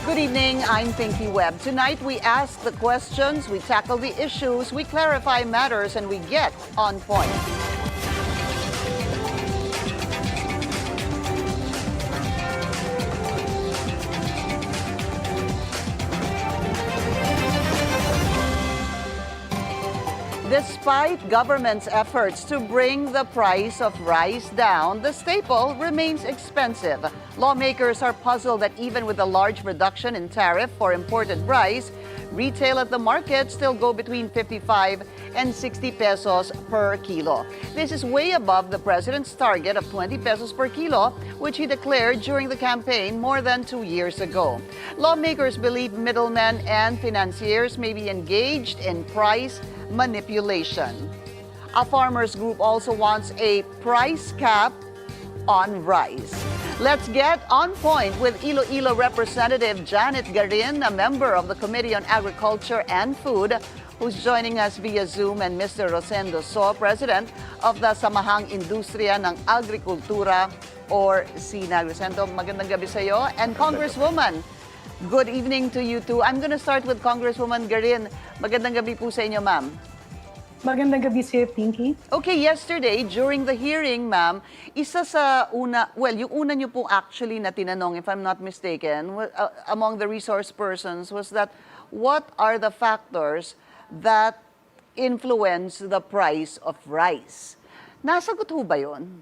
Good evening, I'm Pinky Webb. Tonight we ask the questions, we tackle the issues, we clarify matters, and we get on point. Despite government's efforts to bring the price of rice down, the staple remains expensive. Lawmakers are puzzled that even with a large reduction in tariff for imported rice, retail at the market still go between 55 and 60 pesos per kilo. This is way above the president's target of 20 pesos per kilo, which he declared during the campaign more than 2 years ago. Lawmakers believe middlemen and financiers may be engaged in price manipulation. A farmers group also wants a price cap on rice. Let's get on point with Iloilo Representative Janette Garin, a member of the Committee on Agriculture and Food, who's joining us via Zoom, and Mr. Rosendo So, President of the Samahang Industriya ng Agrikultura or SINAG. Rosendo, magandang gabi sa iyo. And Congresswoman, good evening to you too. I'm going to start with Congresswoman Garin. Magandang gabi po sa inyo, ma'am. Magandang gabi sa'yo, Pinky. Okay, yesterday, during the hearing, ma'am, isa sa yung una niyo po actually na tinanong, if I'm not mistaken, among the resource persons was that, what are the factors that influence the price of rice? Nasagot ho ba yun?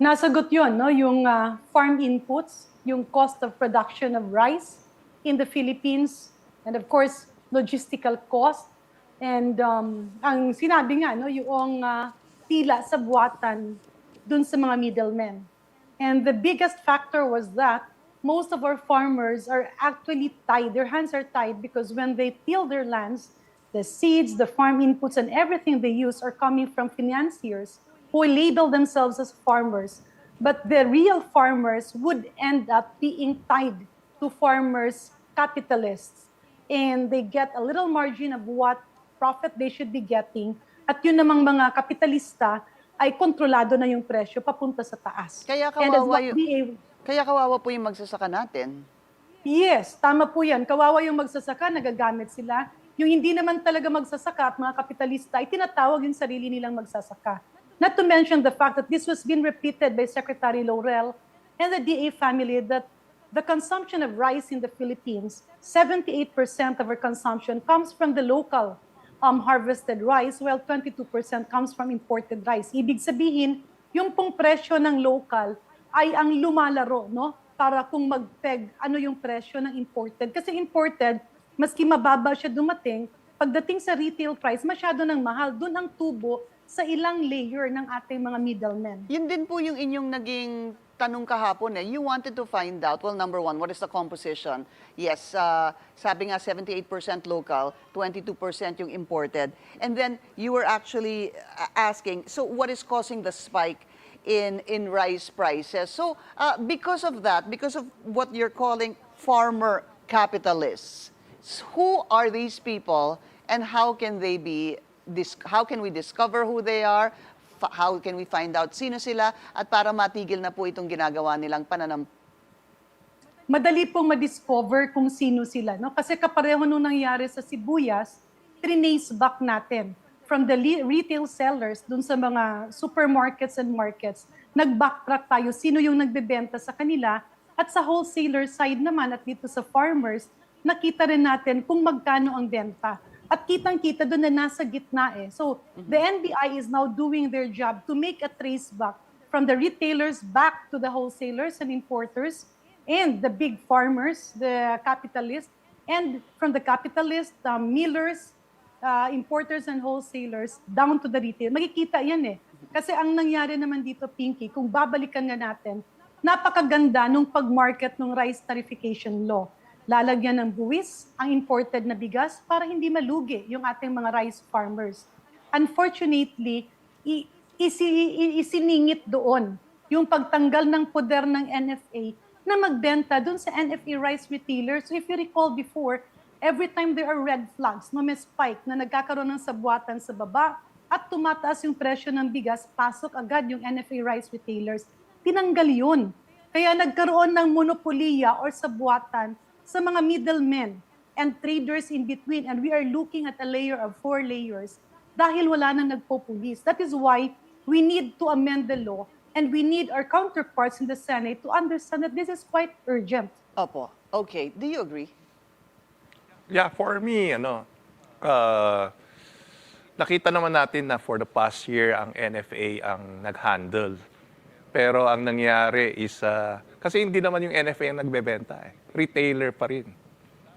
Nasagot yun, no? Yung farm inputs, yung cost of production of rice in the Philippines, and of course, logistical cost. And ang sinabi nga, no, yung tila sa buwatan dun sa mga middlemen. And the biggest factor was that most of our farmers are actually tied, their hands are tied, because when they till their lands, the seeds, the farm inputs, and everything they use are coming from financiers who label themselves as farmers. But the real farmers would end up being tied to farmers, capitalists. And they get a little margin of what profit they should be getting, at yun namang mga kapitalista ay kontrolado na yung presyo papunta sa taas. Kaya kawawa po yung magsasaka natin. Yes, tama po yan. Kawawa yung magsasaka, nagagamit sila. Yung hindi naman talaga magsasaka at mga kapitalista ay tinatawag yung sarili nilang magsasaka. Not to mention the fact that this was being repeated by Secretary Laurel and the DA family, that the consumption of rice in the Philippines, 78% of our consumption comes from the local harvested rice, while 22% comes from imported rice. Ibig sabihin, yung pong presyo ng local ay ang lumalaro, no? Para kung mag-peg ano yung presyo ng imported. Kasi imported, maski mababa siya dumating, pagdating sa retail price, masyado ng mahal. Doon ang tubo sa ilang layer ng ating mga middlemen. Yun din po yung inyong naging tanong kahapon eh. You wanted to find out, well, number one, what is the composition? Yes, sabi nga 78% local, 22% yung imported. And then you were actually asking, so what is causing the spike in rice prices? So because of that, because of what you're calling farmer capitalists, who are these people and how can they be, how can we discover who they are? How can we find out sino sila at para matigil na po itong ginagawa nilang Madali pong ma-discover kung sino sila, no? Kasi kapareho nung nangyari sa sibuyas, trinace back natin from the retail sellers dun sa mga supermarkets and markets. Nag-backtrack tayo sino yung nagbebenta sa kanila, at sa wholesaler side naman at dito sa farmers, nakita rin natin kung magkano ang benta. At kitang-kita doon na nasa gitna eh. So, the NBI is now doing their job to make a trace back from the retailers back to the wholesalers and importers and the big farmers, the capitalists, and from the capitalists, millers, importers and wholesalers, down to the retail. Makikita yan eh. Kasi ang nangyari naman dito, Pinky, kung babalikan nga natin, napakaganda nung pag-market ng rice tarification law. Lalagyan ng buwis ang imported na bigas para hindi malugi yung ating mga rice farmers. Unfortunately, isiningit doon yung pagtanggal ng poder ng NFA na magbenta doon sa NFA rice retailers. So if you recall before, every time there are red flags, no, may spike na nagkakaroon ng sabuatan sa baba at tumataas yung presyo ng bigas, pasok agad yung NFA rice retailers. Tinanggal yun. Kaya nagkaroon ng monopoliya or sabuatan sa mga middlemen and traders in between. And we are looking at a layer of 4 layers dahil wala nang nagpo-police. That is why we need to amend the law and we need our counterparts in the Senate to understand that this is quite urgent. Opo. Okay. Do you agree? Yeah, for me, nakita naman natin na for the past year, ang NFA ang nag-handle. Pero ang nangyari is, kasi hindi naman yung NFA ang nagbebenta retailer pa rin.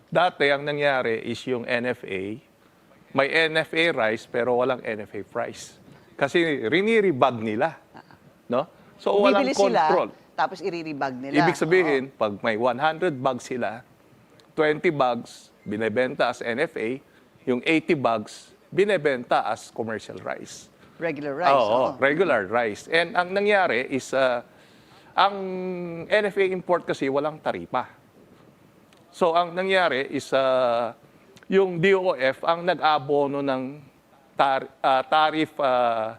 Dati, ang nangyari is yung NFA, may NFA rice pero walang NFA price. Kasi riniribag nila. No? So, walang Bibili control. sila, tapos iriribag nila. Ibig sabihin, pag may 100 bags sila, 20 bags binebenta as NFA, yung 80 bags binebenta as commercial rice. Regular rice. Oo, regular rice. And ang nangyari is, ang NFA import kasi walang taripa. So ang nangyari is, yung DOF ang nag-abono ng tariff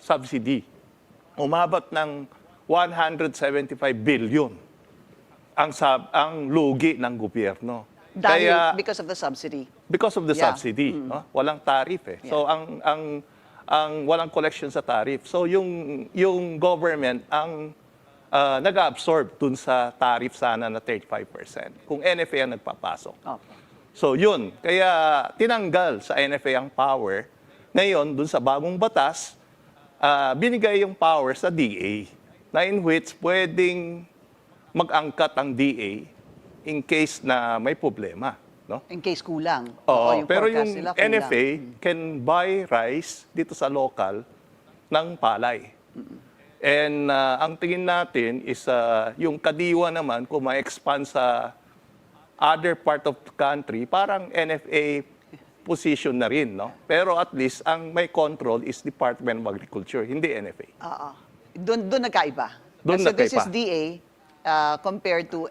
subsidy. Umabot ng 175 billion ang lugi ng gobyerno. Dahil, because of the subsidy. Because of the Yeah. subsidy, no? Walang tariff eh. So ang walang collection sa tariff. So yung government ang nag-absorb dun sa tariff sana na 35% kung NFA ang nagpapasok. Opo. So yun, kaya tinanggal sa NFA ang power. Ngayon, dun sa bagong batas, binigay yung power sa DA na in which pwedeng mag-angkat ang DA in case na may problema. No? In case kulang. Oo, yung pero forecast yung nila kulang. NFA can buy rice dito sa local ng palay. And ang tingin natin is yung kadiwa naman kung ma-expand sa other part of the country, parang NFA position na rin. No? Pero at least ang may control is Department of Agriculture, hindi NFA. Oo. Doon nagkaiba. Doon Kasi this is nagkaiba. DA compared to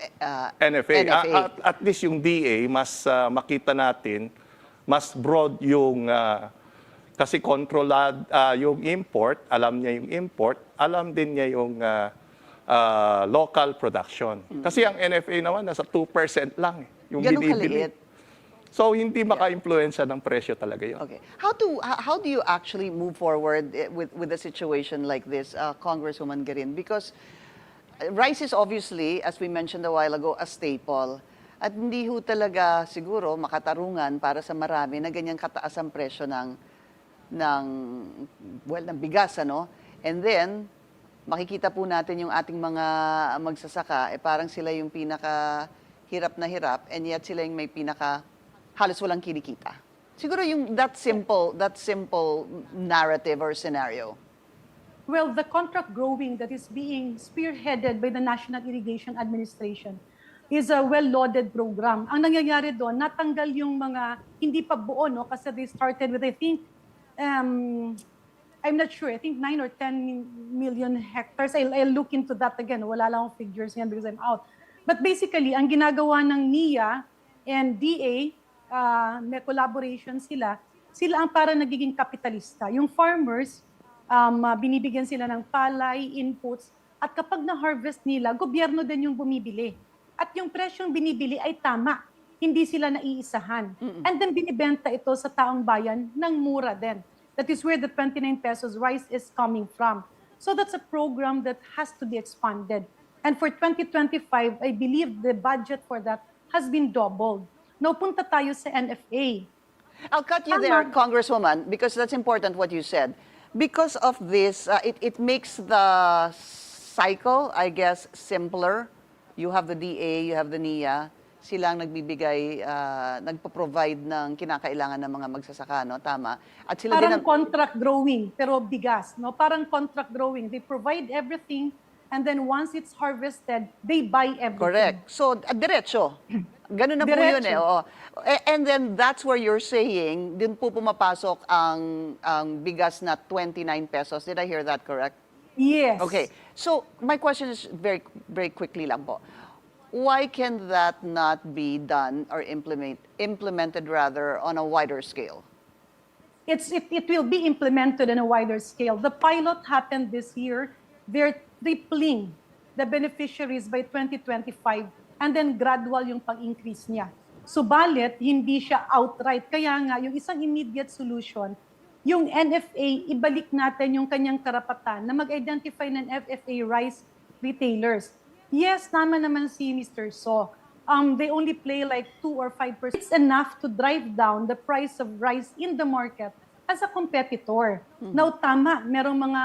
NFA. NFA. At least yung DA, mas makita natin, mas broad yung, kasi kontrolad yung import, alam niya yung import, alam din niya yung local production. Kasi ang NFA naman, nasa 2% lang yung Ganun binibili. kaliit. So, hindi maka-influensya ng presyo talaga yun. Okay. How do you actually move forward with a situation like this, Congresswoman Garin? Because rice is obviously, as we mentioned a while ago, a staple. At hindi ho talaga siguro makatarungan para sa marami na ganyang kataas ang presyo ng bigas, ano? And then, makikita po natin yung ating mga magsasaka, parang sila yung pinaka-hirap na hirap, and yet sila yung may halos walang kinikita. Siguro yung that simple narrative or scenario. Well, the contract growing that is being spearheaded by the National Irrigation Administration is a well-lauded program. Ang nangyayari doon, natanggal yung mga hindi pa buo, no? Kasi they started with, I think, I'm not sure, I think 9 or 10 million hectares. I'll look into that again. Wala lang akong figures yan because I'm out. But basically, ang ginagawa ng NIA and DA, may collaboration sila ang para nagiging kapitalista. Yung farmers, binibigyan sila ng palay, inputs, at kapag na-harvest nila, gobyerno din yung bumibili. At yung presyong binibili ay tama. Hindi sila naiisahan. And then binibenta ito sa taong bayan ng mura din. That is where the 29 pesos rice is coming from. So that's a program that has to be expanded. And for 2025, I believe the budget for that has been doubled. Now, punta tayo sa NFA. I'll cut you there, Congresswoman, because that's important what you said. Because of this, it makes the cycle, I guess, simpler. You have the DA, you have the NIA. Sila ang nagbibigay, nagpo-provide ng kinakailangan ng mga magsasaka, no? Tama. At sila Parang din contract growing, pero bigas, no? Parang contract growing. They provide everything, and then once it's harvested, they buy everything. correct. So, diretso. Ganun na po yun eh. Diretso. Oo. And then that's where you're saying, din po pumapasok ang bigas na 29 pesos. Did I hear that correct? Yes. Okay. So, my question is very, very quickly lang po. Why can that not be done or implemented rather on a wider scale? It will be implemented on a wider scale. The pilot happened this year. They're tripling the beneficiaries by 2025, and then gradual yung pag-increase niya. Subalit, hindi siya outright. Kaya nga, yung isang immediate solution, yung NFA, ibalik natin yung kanyang karapatan na mag-identify ng FFA rice retailers. Yes, tama naman si Mr. So. They only play like 2 or 5%. It's enough to drive down the price of rice in the market as a competitor. Now, tama, merong mga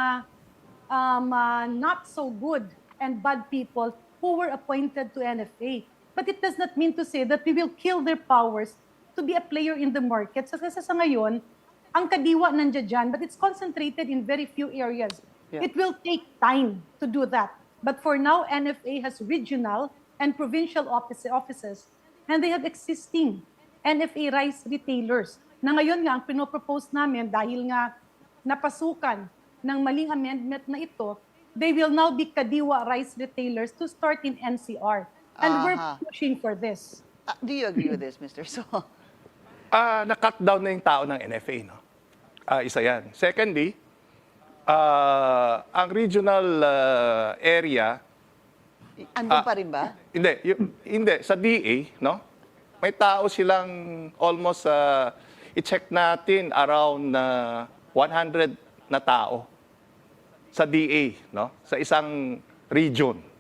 not so good and bad people who were appointed to NFA. But it does not mean to say that we will kill their powers to be a player in the market. So, kasi sa ngayon, ang kadiwa nandiyan dyan, but it's concentrated in very few areas. Yeah. It will take time to do that. But for now, NFA has regional and provincial offices, and they have existing NFA rice retailers. Na ngayon nga, ang pinopropose namin, dahil nga napasukan ng maling amendment na ito, they will now be kadiwa rice retailers to start in NCR. And we're pushing for this. Do you agree with this, Mr. So? Na-cut down na yung tao ng NFA, no? Isa yan. Secondly, ang regional area, andun pa rin ba? Hindi. Sa DA, no? May tao silang almost, i-check natin, around 100 na tao sa DA, no? Sa isang region.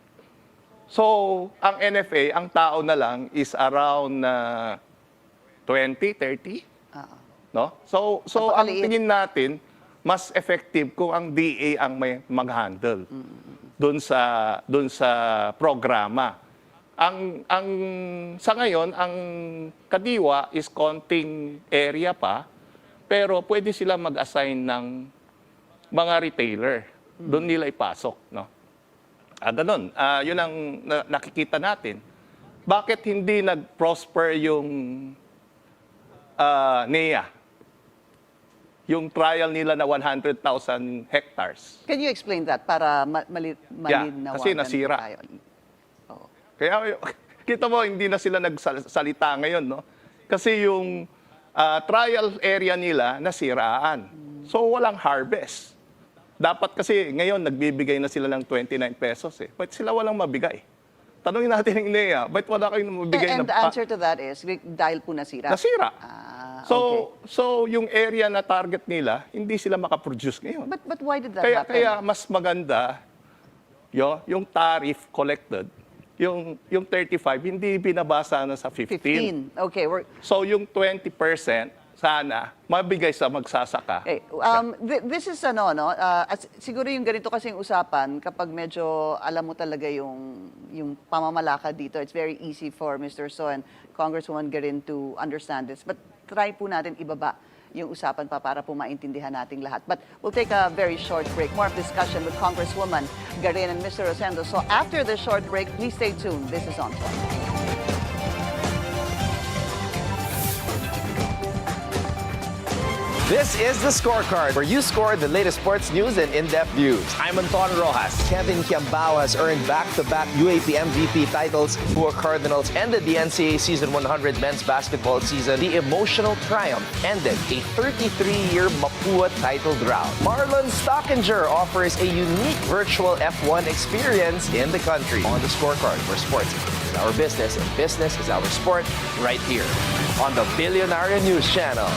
So, ang NFA, ang tao na lang is around 20, 30. No? So ang tingin natin, mas effective kung ang DA ang may mag-handle doon sa programa. Ang sa ngayon, ang kadiwa is konting area pa, pero pwede sila mag-assign ng mga retailer. Doon nila ipasok, no? Ganun. Yun ang nakikita natin. Bakit hindi nag-prosper yung NEA? Yung trial nila na 100,000 hectares. Can you explain that para malinawagan kasi nasira. tayo? Oh. Kaya kita mo, hindi na sila nagsalita ngayon, no? Kasi yung trial area nila nasiraan. So walang harvest. Dapat kasi ngayon nagbibigay na sila ng 29 pesos eh. Ba't sila walang mabigay? Tanungin natin ng NEA, ba't wala kayong mabigay And the answer to that is dahil po nasira. Nasira. Okay. So yung area na target nila, hindi sila makaproduce ngayon. But why did that happen? Kaya mas maganda yung tariff collected, yung 35 hindi binabasa na sa 15. 15. Okay. So yung 20% sana mabigay sa magsasaka. Okay. This is siguro yung ganito kasing usapan kapag medyo alam mo talaga yung pamamalakad dito. It's very easy for Mr. So and Congresswoman Garin to understand this. But try po natin ibaba yung usapan pa para po maintindihan nating lahat. But we'll take a very short break. More of discussion with Congresswoman Garin and Mr. Rosendo. So after the short break, please stay tuned. This is On Point. This is The Scorecard, where you score the latest sports news and in-depth views. I'm Anton Rojas. Kevin Kiambao has earned back-to-back UAP MVP titles. Buwa Cardinals ended the NCAA Season 100 men's basketball season. The emotional triumph ended a 33-year Mapua title drought. Marlon Stockinger offers a unique virtual F1 experience in the country. On The Scorecard, where sports is our business and business is our sport, right here on the Billionaire News Channel.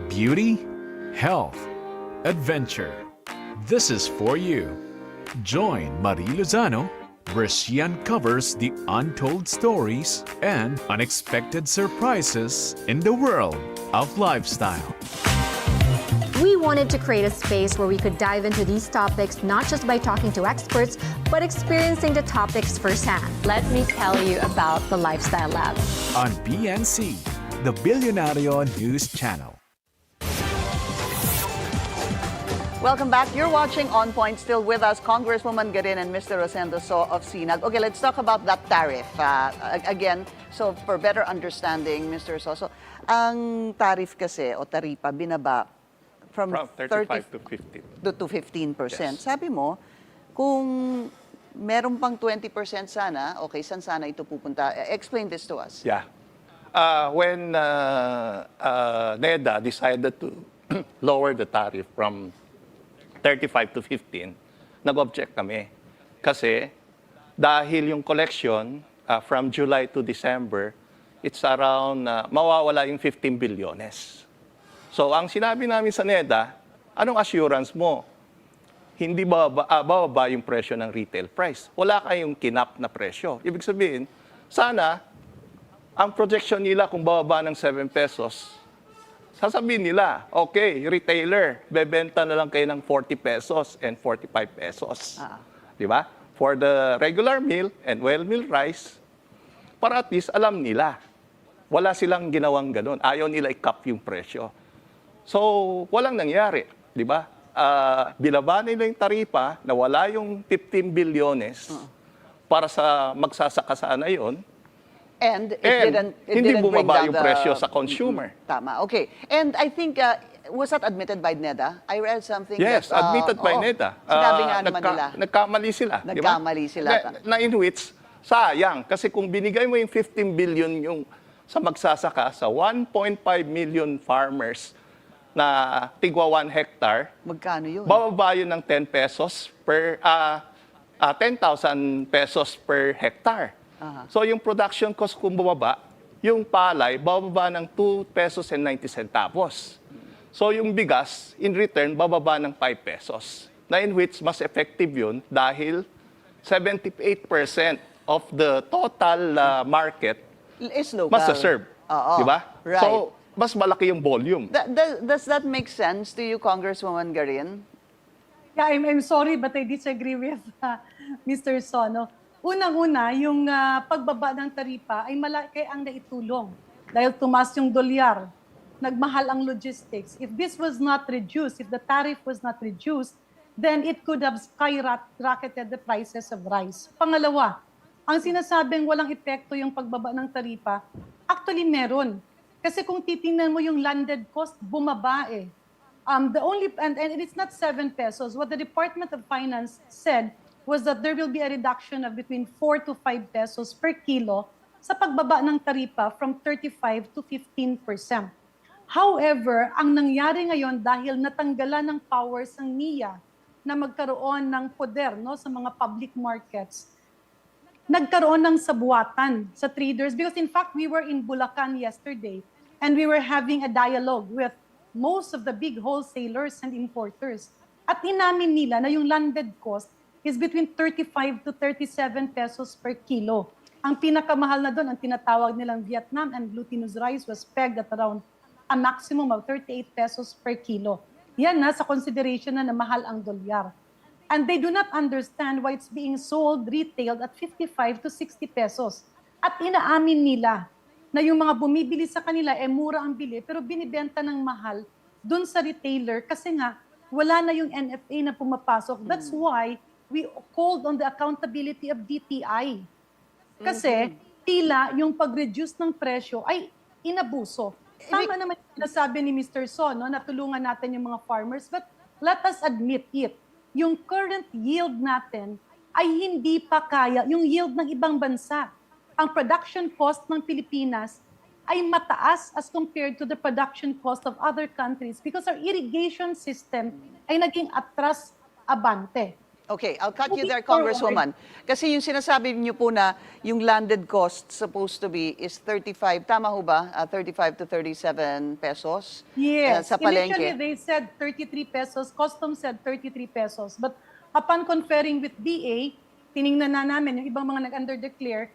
Beauty, health, adventure. This is for you. Join Marie Lozano, where she uncovers the untold stories and unexpected surprises in the world of lifestyle. We wanted to create a space where we could dive into these topics not just by talking to experts, but experiencing the topics firsthand. Let me tell you about the Lifestyle Lab. On BNC, the Billionaire News Channel. Welcome back. You're watching On Point. Still with us, Congresswoman Garin and Mr. Rosendo So of SINAG. Okay, let's talk about that tariff. Again, so for better understanding, Mr. So ang tariff kasi o taripa binaba from 35 to 15. to 15%. Yes. Sabi mo, kung meron pang 20% sana, okay, saan sana ito pupunta? Explain this to us. Yeah. When NEDA decided to lower the tariff from 35 to 15, nag-object kami. Kasi dahil yung collection from July to December, it's around, mawawala yung 15 bilyones. So ang sinabi namin sa NEDA, anong assurance mo? Hindi bababa yung presyo ng retail price. Wala kayong kinap na presyo. Ibig sabihin, sana ang projection nila kung bababa ng 7 pesos, sasabihin nila, okay, retailer, bebenta na lang kayo ng 40 pesos and 45 pesos. Di ba? For the regular meal and well meal rice, para at least alam nila. Wala silang ginawang ganun. Ayaw nila i-cap yung presyo. So, walang nangyari. Di ba? Binaba nila yung taripa na wala yung 15 bilyones para sa magsasaka sana yun. And it hindi didn't bring bumaba down yung the presyo sa consumer. Tama. Okay. And I think was that admitted by NEDA? I read something Yes, that admitted by NEDA. Sinabi nga naman nila. Nagkamali sila. di ba? Nagkamali sila. Na in which, sayang. Kasi kung binigay mo yung 15 billion yung sa magsasaka sa 1.5 million farmers na tigwa 1 hectare, Magkano yun? bababa yun ng 10 pesos per 10,000 pesos per hectare. So yung production cost kung bumaba, yung palay bababa ng 2 pesos and 90 centavos. So yung bigas, in return, bababa ng 5 pesos. Na in which mas effective yun dahil 78% of the total market Is local. mas serve. Di ba? Right. So, mas malaki yung volume. Does that make sense to you, Congresswoman Garin? Yeah, I'm sorry, but I disagree with Mr. Sono. Unang-una, yung pagbaba ng taripa ay malaki ang naitulong. Dahil tumas yung dolyar, nagmahal ang logistics. If this was not reduced, if the tariff was not reduced, then it could have skyrocketed the prices of rice. Pangalawa, ang sinasabing walang epekto yung pagbaba ng taripa, actually meron. Kasi kung titingnan mo yung landed cost, bumaba eh. And it's not 7 pesos. What the Department of Finance said was that there will be a reduction of between 4 to 5 pesos per kilo sa pagbaba ng taripa from 35 to 15%. However, ang nangyari ngayon dahil natanggalan ng powers ng NIA na magkaroon ng poder sa mga public markets, nagkaroon ng sabuatan sa traders because in fact, we were in Bulacan yesterday and we were having a dialogue with most of the big wholesalers and importers. At inamin nila na yung landed cost is between 35 to 37 pesos per kilo. Ang pinakamahal na doon, ang tinatawag nilang Vietnam and glutinous rice was pegged at around a maximum of 38 pesos per kilo. Yan sa consideration na mahal ang dolyar. And they do not understand why it's being sold, retailed at 55 to 60 pesos. At inaamin nila na yung mga bumibili sa kanila, mura ang bili, pero binibenta ng mahal dun sa retailer kasi nga, wala na yung NFA na pumapasok. That's why we called on the accountability of DTI. Kasi tila yung pag-reduce ng presyo ay inabuso. Tama naman yung sinasabi ni Mr. Son, na tulungan natin yung mga farmers, but let us admit it. Yung current yield natin ay hindi pa kaya yung yield ng ibang bansa. Ang production cost ng Pilipinas ay mataas as compared to the production cost of other countries because our irrigation system ay naging atras abante. Okay, I'll cut you there, Congresswoman. Kasi yung sinasabi niyo po na yung landed cost supposed to be is 35, tama ho ba? 35 to 37 pesos Yes. sa palengke. Initially, they said 33 pesos. Customs said 33 pesos. But upon conferring with DA, tiningnan na namin yung ibang mga nag-underdeclare,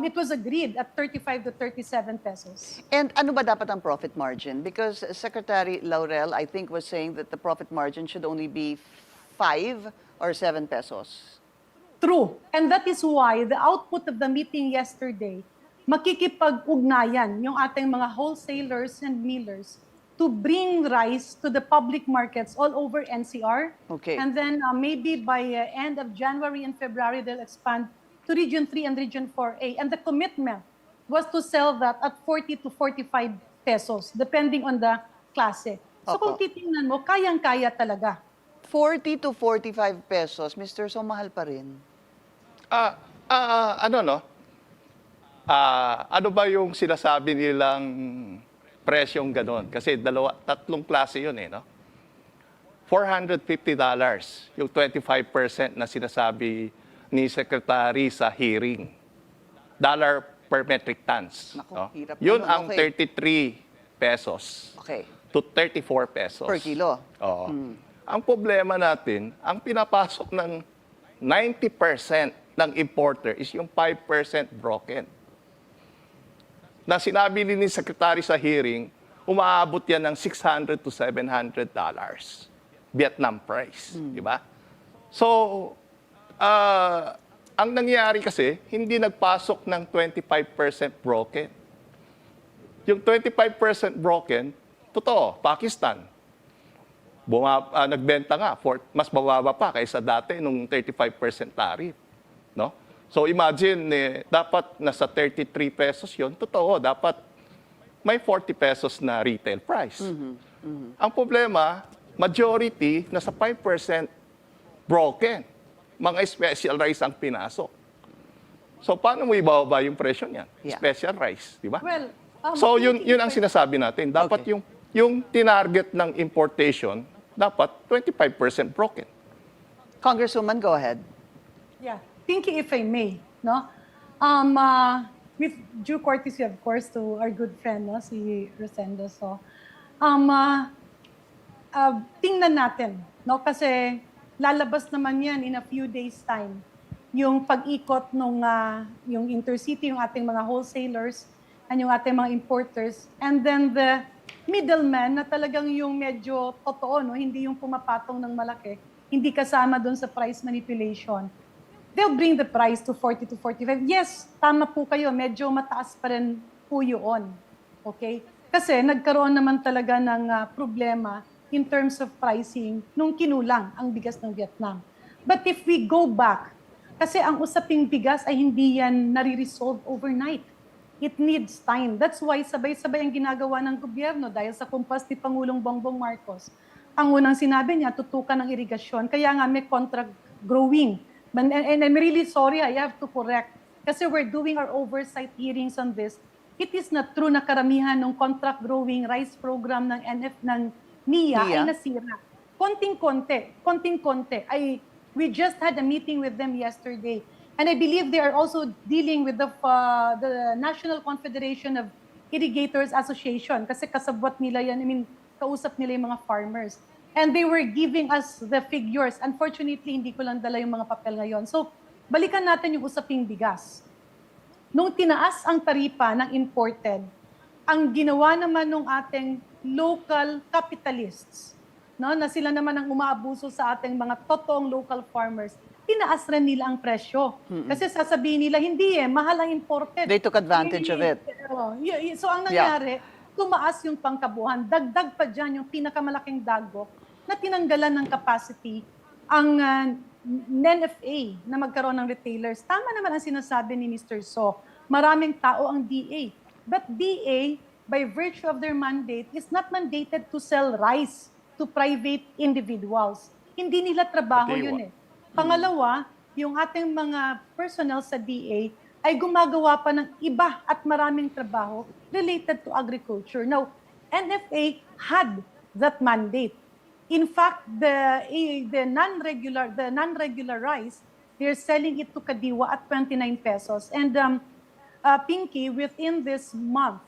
it was agreed at 35 to 37 pesos. And ano ba dapat ang profit margin? Because Secretary Laurel, I think, was saying that the profit margin should only be 5 or 7 pesos. True. And that is why the output of the meeting yesterday, makikipag-ugnayan yung ating mga wholesalers and millers to bring rice to the public markets all over NCR. Okay. And then maybe by end of January and February, they'll expand to Region 3 and Region 4A. And the commitment was to sell that at 40 to 45 pesos, depending on the klase. So kung titingnan mo, kayang-kaya talaga. 40 to 45 pesos, Mr. So mahal pa rin. Ano ba yung sinasabi nilang presyong ganon? Kasi tatlong klase yun no? $450, yung 25% na sinasabi ni Secretary sa hearing. per metric tons. Naku, no? hirap Yun naman. ang Okay. 33 pesos Okay. to 34 pesos. Per kilo. Oo. Ang problema natin, ang pinapasok ng 90% ng importer is yung 5% broken. Na sinabi ni Secretary sa hearing, umaabot yan ng $600 to $700 Vietnam price. Di ba? So, ang nangyari kasi, hindi nagpasok ng 25% broken. Yung 25% broken, totoo, Pakistan. Nagbenta nga, mas bababa pa kaysa dati nung 35% tariff. No? So imagine, dapat nasa 33 pesos yon, totoo, dapat may 40 pesos na retail price. Ang problema, majority, nasa 5% broken. Mga special rice ang pinasok. So paano mo ibababa yung presyo niyan? Yeah. Special rice, di ba? Well, So yun ang sinasabi natin. Dapat Okay. yung tinarget ng importation, dapat 25% broken. Congresswoman, go ahead. Yeah, Pinky, if I may, no? With due courtesy, of course, to our good friend, no, si Rosendo So, tingnan natin, no? Kasi lalabas naman yan in a few days' time. Yung pag-ikot nung yung intercity, yung ating mga wholesalers, and yung ating mga importers, and then the middlemen na talagang yung medyo totoo, no? Hindi yung pumapatong ng malaki, hindi kasama doon sa price manipulation. They'll bring the price to 40 to 45. Yes, tama po kayo, medyo mataas pa rin po yun. Okay? Kasi nagkaroon naman talaga ng problema in terms of pricing nung kinulang ang bigas ng Vietnam. But if we go back, kasi ang usaping bigas ay hindi yan nare-resolve overnight. It needs time. That's why sabay-sabay ang ginagawa ng gobyerno dahil sa kumpas ni Pangulong Bongbong Marcos. Ang unang sinabi niya, tutukan ng irigasyon. Kaya nga may contract growing. And I'm really sorry, I have to correct. Kasi we're doing our oversight hearings on this. It is not true na karamihan ng contract growing rice program ng NIA ay nasira. Konting-konti. We just had a meeting with them yesterday. And I believe they are also dealing with the National Confederation of Irrigators Association kasi kasabwat nila yan, kausap nila yung mga farmers. And they were giving us the figures. Unfortunately, hindi ko lang dala yung mga papel ngayon. So, balikan natin yung usaping bigas. Nung tinaas ang taripa ng imported, ang ginawa naman ng ating local capitalists, no, na sila naman ang umaabuso sa ating mga totoong local farmers, tinaas rin nila ang presyo. Kasi sasabihin nila, hindi mahal ang imported. They took advantage of it. So ang nangyari, tumaas yung pangkabuhan. Dagdag pa dyan yung pinakamalaking dagok na tinanggalan ng capacity ang NFA na magkaroon ng retailers. Tama naman ang sinasabi ni Mr. So. Maraming tao ang DA. But DA, by virtue of their mandate, is not mandated to sell rice to private individuals. Hindi nila trabaho yun Pangalawa, yung ating mga personnel sa DA ay gumagawa pa ng iba at maraming trabaho related to agriculture. Now, NFA had that mandate. In fact, the non-regular rice, they're selling it to Kadiwa at 29 pesos. And Pinky, within this month,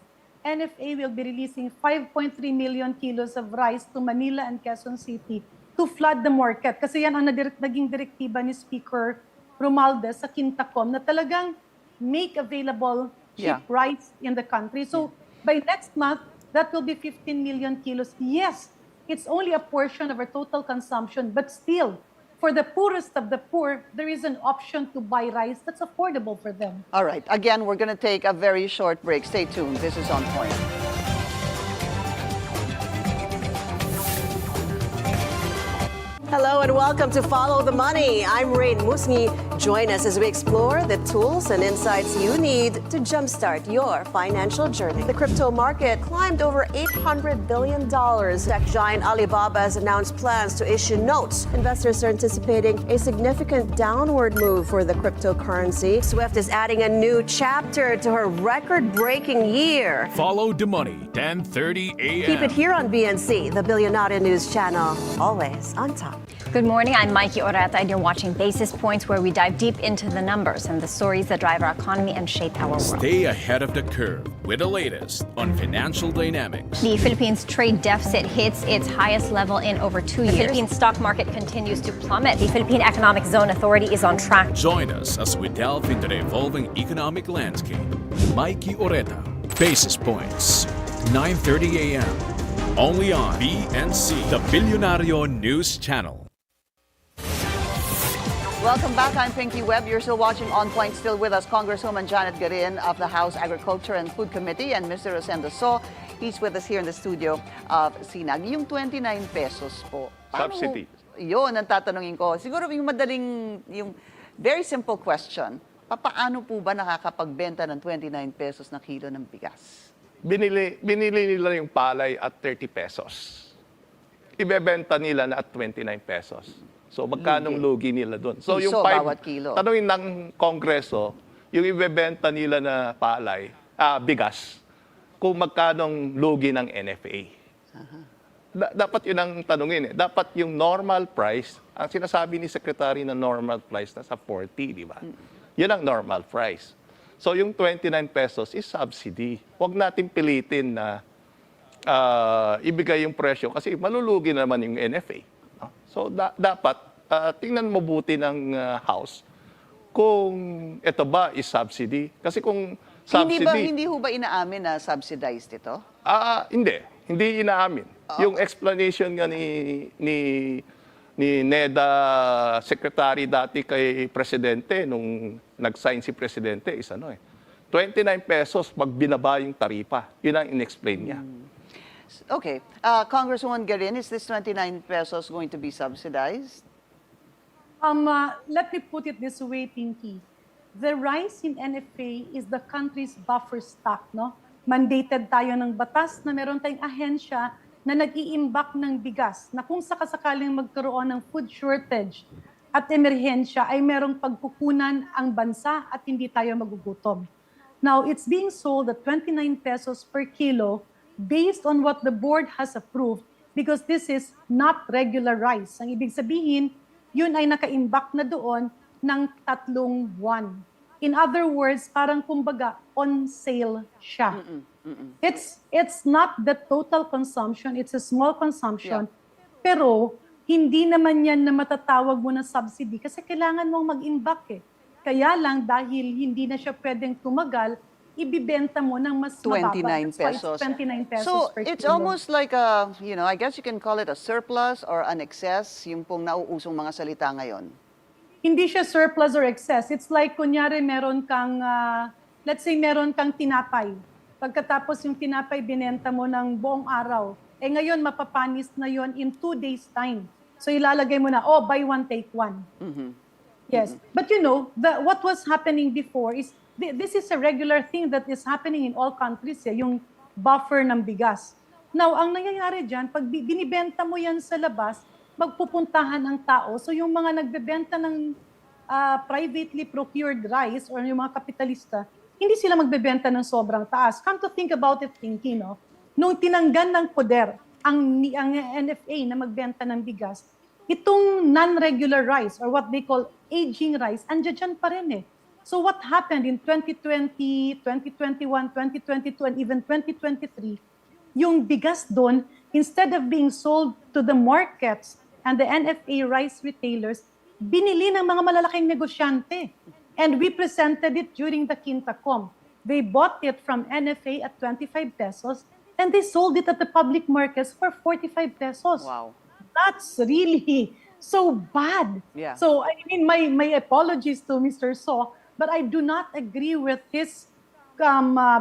NFA will be releasing 5.3 million kilos of rice to Manila and Quezon City to flood the market. Kasi yan ang naging direktiba ni Speaker Romualdez sa Quintacom na talagang make available cheap rice in the country. So by next month, that will be 15 million kilos. Yes, it's only a portion of our total consumption, but still, for the poorest of the poor, there is an option to buy rice that's affordable for them. All right. Again, we're going to take a very short break. Stay tuned. This is On Point. Hello and welcome to Follow the Money. I'm Rain Musngi. Join us as we explore the tools and insights you need to jumpstart your financial journey. The crypto market climbed over $800 billion. Tech giant Alibaba has announced plans to issue notes. Investors are anticipating a significant downward move for the cryptocurrency. Swift is adding a new chapter to her record-breaking year. Follow the Money, 10:30 a.m. Keep it here on BNC, the Billionaire News Channel. Always on top. Good morning, I'm Mikey Oreta, and you're watching Basis Points, where we dive deep into the numbers and the stories that drive our economy and shape our world. Stay ahead of the curve with the latest on financial dynamics. The Philippines' trade deficit hits its highest level in over 2 years. The Philippine stock market continues to plummet. The Philippine Economic Zone Authority is on track. Join us as we delve into the evolving economic landscape. Mikey Oreta, Basis Points, 9:30 a.m. Only on BNC, the Bilyonaryo News Channel. Welcome back. I'm Pinky Webb. You're still watching On Point. Still with us, Congresswoman Janette Garin of the House Agriculture and Food Committee, and Mr. Rosendo So. He's with us here in the studio of SINAG. Yung 29 pesos po. Subsidy. Yun ang tatanungin ko. Siguro yung madaling, yung very simple question. Paano po ba nakakapagbenta ng 29 pesos na kilo ng bigas? Binili nila yung palay at 30 pesos. Ibebenta nila na at 29 pesos. So, magkanong lugi nila doon? So, Piso yung bawat kilo. tanungin ng Kongreso, yung ibebenta nila na palay, bigas, kung magkanong lugi ng NFA. Dapat yun ang tanungin. Dapat yung normal price, ang sinasabi ni Secretary na normal price na sa 40, di ba? Yun ang normal price. So, yung 29 pesos is subsidy. Huwag natin pilitin na ibigay yung presyo kasi malulugi naman yung NFA. So, dapat tingnan mabuti ng House kung ito ba is subsidy. Kasi kung subsidy... Hindi ho ba inaamin na subsidized ito? Hindi inaamin. Yung explanation nga ni NEDA Secretary dati kay Presidente, nung nag-sign si Presidente, is 29 pesos pag binaba yung taripa. Yun ang in-explain niya. Okay. Congresswoman Garin, is this 29 pesos going to be subsidized? Let me put it this way, Pinky. The rise in NFA is the country's buffer stock, no? Mandated tayo ng batas na meron tayong ahensya na nag-iimbak ng bigas na kung sakasakaling magkaroon ng food shortage at emerhensya ay merong pagkukunan ang bansa at hindi tayo magugutom. Now, it's being sold at 29 pesos per kilo based on what the board has approved because this is not regular rice. Ang ibig sabihin, yun ay naka-imbak na doon ng 3 buwan. In other words, parang kumbaga on sale siya. It's not the total consumption, it's a small consumption. Yeah. Pero hindi naman yan na matatawag mo na subsidy kasi kailangan mong mag-imbak eh. Kaya lang dahil hindi na siya pwedeng tumagal, ibibenta mo ng mas 29 mababa. pesos. 29 pesos So, per it's kilo. almost like a, I guess you can call it a surplus or an excess, yung pong nauusong mga salita ngayon. Hindi siya surplus or excess. It's like, kunyari, meron kang, let's say, meron kang tinapay. Pagkatapos yung tinapay, binenta mo ng buong araw. Eh ngayon, mapapanis na yon in 2 days' time. So, ilalagay mo na, buy one, take one. Yes. But what was happening before is, this is a regular thing that is happening in all countries, yung buffer ng bigas. Now, ang nangyayari dyan, pag binibenta mo yan sa labas, magpupuntahan ang tao. So yung mga nagbebenta ng privately procured rice or yung mga kapitalista, hindi sila magbebenta ng sobrang taas. Come to think about it, Pinky, no? Nung tinanggan ng poder ang NFA na magbenta ng bigas, itong non-regular rice or what they call aging rice, andyan dyan pa rin eh. So what happened in 2020, 2021, 2022, and even 2023, yung bigas doon, instead of being sold to the markets and the NFA rice retailers, binili ng mga malalaking negosyante. And we presented it during the Quintacom. They bought it from NFA at 25 pesos and they sold it at the public markets for 45 pesos. Wow. That's really so bad. Yeah. So, I mean, my apologies to Mr. So, but I do not agree with his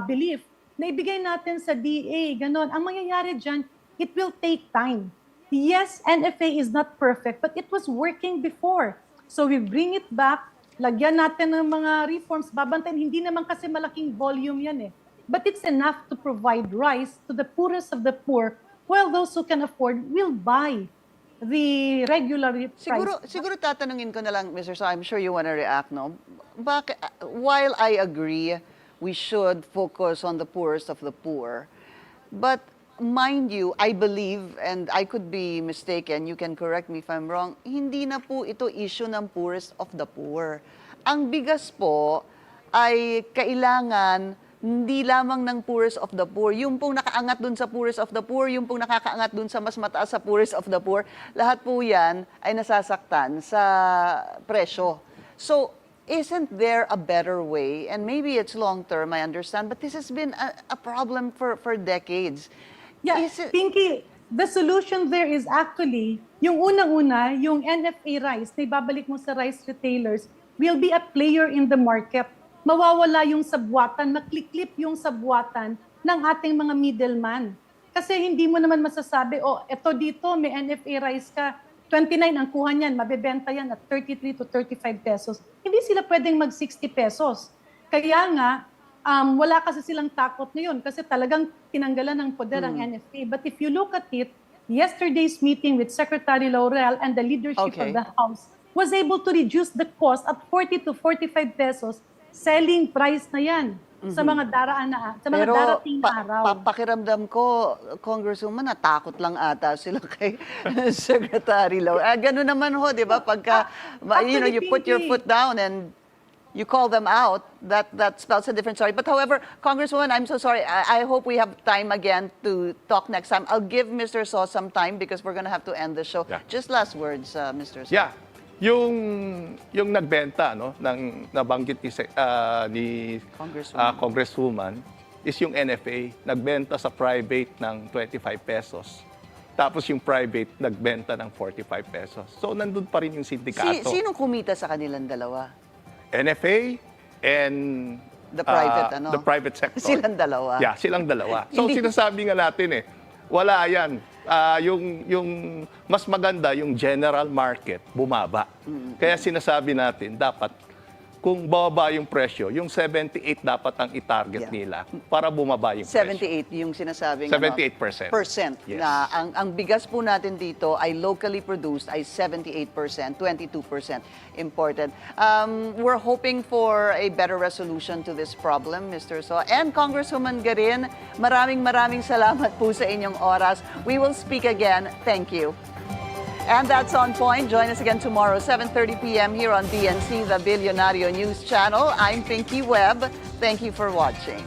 belief na ibigay natin sa DA, ganon. Ang mangyayari dyan, it will take time. Yes, NFA is not perfect, but it was working before. So we bring it back, lagyan natin ng mga reforms, babantayan. Hindi naman kasi malaking volume yan eh. But it's enough to provide rice to the poorest of the poor, while those who can afford will buy the regular price. Siguro tatanungin ko na lang, Mr. So, I'm sure you want to react, no? While I agree, we should focus on the poorest of the poor, but mind you, I believe, and I could be mistaken, you can correct me if I'm wrong, hindi na po ito issue ng poorest of the poor. Ang bigas po ay kailangan hindi lamang ng poorest of the poor. Yung pong nakaangat dun sa poorest of the poor, yung pong nakakaangat dun sa mas mataas sa poorest of the poor, lahat po yan ay nasasaktan sa presyo. So, isn't there a better way? And maybe it's long-term, I understand, but this has been a problem for decades. Yeah, Pinky, the solution there is actually, yung unang-una, yung NFA rice, na ibabalik mo sa rice retailers, will be a player in the market. Mawawala yung sabwatan, makliklip yung sabwatan ng ating mga middleman. Kasi hindi mo naman masasabi, oh, eto dito, may NFA rice ka, 29 ang kuha niyan, mabebenta yan at 33 to 35 pesos. Hindi sila pwedeng mag 60 pesos. Kaya nga, wala kasi silang takot ngayon kasi talagang tinanggalan ng poder ang NFA. But if you look at it, yesterday's meeting with Secretary Laurel and the leadership of the House was able to reduce the cost at 40 to 45 pesos. Selling price na yan sa mga darating na araw. Pakiramdam ko, Congresswoman, natakot lang ata sila kay Secretary Laurel. Gano'n naman ho, di ba? Pagka, you put your foot down and you call them out, that spells a different story. But however, Congresswoman, I'm so sorry. I hope we have time again to talk next time. I'll give Mr. So some time because we're gonna have to end the show. Yeah. Just last words, Mr. So. Yeah. Yung nagbenta ng nabanggit ni Congresswoman is yung NFA nagbenta sa private ng 25 pesos. Tapos yung private nagbenta ng 45 pesos. So nandun pa rin yung sindikato. Sinong kumita sa kanilang dalawa? NFA and The private, the private sector. Silang dalawa. Yeah, silang dalawa. So sinasabi nga natin wala yan. Yung mas maganda, yung general market, bumaba. Kaya sinasabi natin, dapat, kung bababa yung presyo, yung 78 dapat ang i-target nila para bumaba yung presyo. 78 yung sinasabing 78%. Yes. Na ang bigas po natin dito ay locally produced ay 78%, 22% imported. We're hoping for a better resolution to this problem, Mr. So. And Congresswoman Garin, maraming salamat po sa inyong oras. We will speak again. Thank you. And that's On Point. Join us again tomorrow, 7:30 p.m. here on BNC, the Billionario News Channel. I'm Pinky Webb. Thank you for watching.